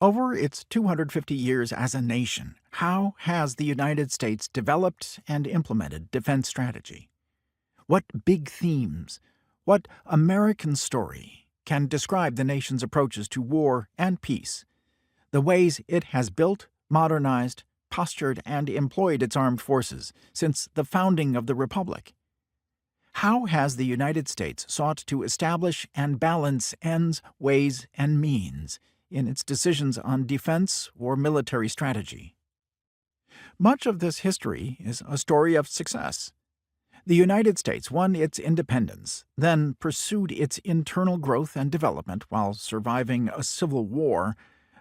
Over its 250 years as a nation, how has the United States developed and implemented defense strategy? What big themes, what American story can describe the nation's approaches to war and peace, the ways it has built, modernized, postured, and employed its armed forces since the founding of the Republic? How has the United States sought to establish and balance ends, ways, and means in its decisions on defense or military strategy? Much of this history is a story of success. The United States won its independence, then pursued its internal growth and development while surviving a civil war,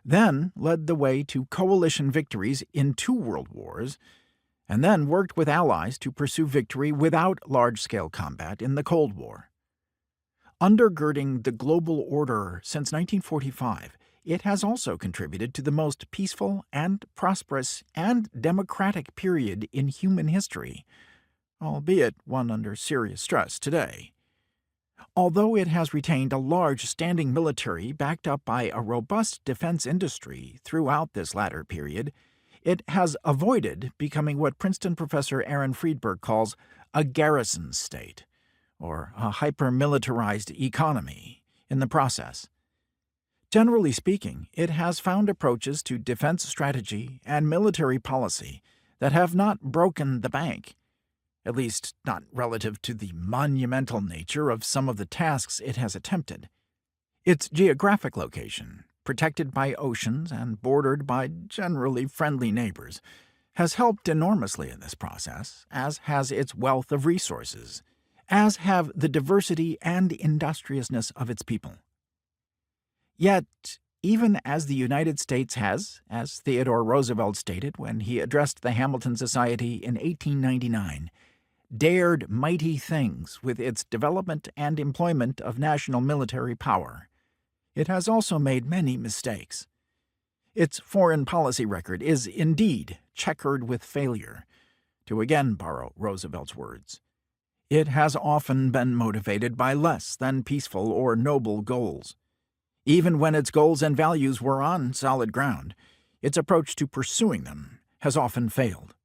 then led the way to coalition victories in 2 world wars, and then worked with allies to pursue victory without large-scale combat in the Cold War. Undergirding the global order since 1945, it has also contributed to the most peaceful and prosperous and democratic period in human history, albeit one under serious stress today. Although it has retained a large standing military backed up by a robust defense industry throughout this latter period, it has avoided becoming what Princeton professor Aaron Friedberg calls a garrison state, or a hyper-militarized economy, in the process. Generally speaking, it has found approaches to defense strategy and military policy that have not broken the bank, at least not relative to the monumental nature of some of the tasks it has attempted. Its geographic location, protected by oceans and bordered by generally friendly neighbors, has helped enormously in this process, as has its wealth of resources, as have the diversity and industriousness of its people. Yet, even as the United States has, as Theodore Roosevelt stated when he addressed the Hamilton Society in 1899, dared mighty things with its development and employment of national military power, it has also made many mistakes. Its foreign policy record is indeed checkered with failure, to again borrow Roosevelt's words. It has often been motivated by less than peaceful or noble goals. Even when its goals and values were on solid ground, its approach to pursuing them has often failed.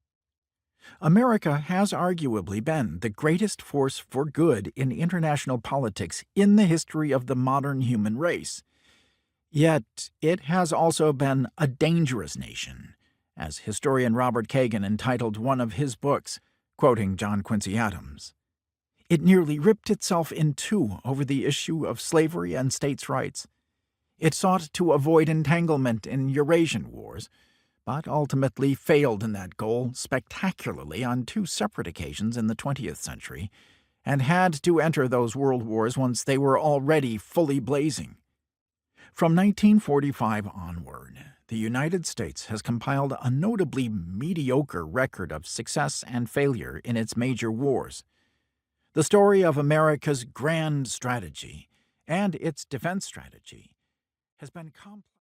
America has arguably been the greatest force for good in international politics in the history of the modern human race. Yet it has also been a dangerous nation, as historian Robert Kagan entitled one of his books, quoting John Quincy Adams. It nearly ripped itself in two over the issue of slavery and states' rights. It sought to avoid entanglement in Eurasian wars, but ultimately failed in that goal spectacularly on 2 separate occasions in the 20th century, and had to enter those world wars once they were already fully blazing. From 1945 onward, the United States has compiled a notably mediocre record of success and failure in its major wars. The story of America's grand strategy and its defense strategy has been complex.